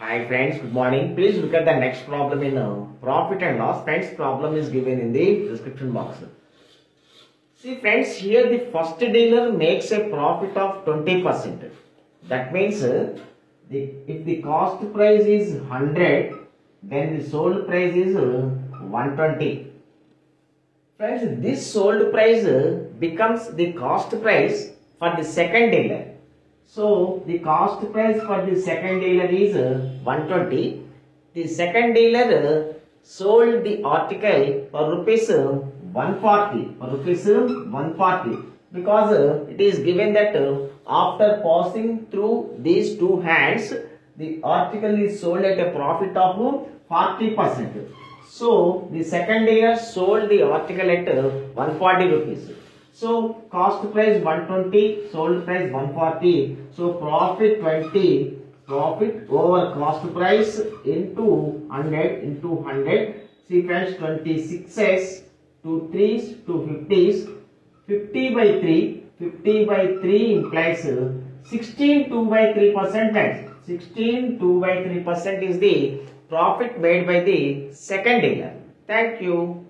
Hi friends, good morning. Please look at the next problem in profit and loss. Friends, problem is given in the description box. See friends, here the first dealer makes a profit of 20%. That means if the cost price is 100, then the sold price is 120. Friends, this sold price becomes the cost price for the second dealer. So the cost price for the second dealer is 120. The second dealer sold the article for rupees 140. For rupees 140 because it is given that after passing through these two hands, the article is sold at a profit of 40%. So the second dealer sold the article at 140 rupees. So cost price 120, sold price 140. So profit 20, profit over cost price into 100 into 100. See friends, 26s, 2 3s, 2 50s, 50 by 3. 50 by 3 implies 16 2 by 3%. 16 2 by 3% is the profit made by the second dealer. Thank you.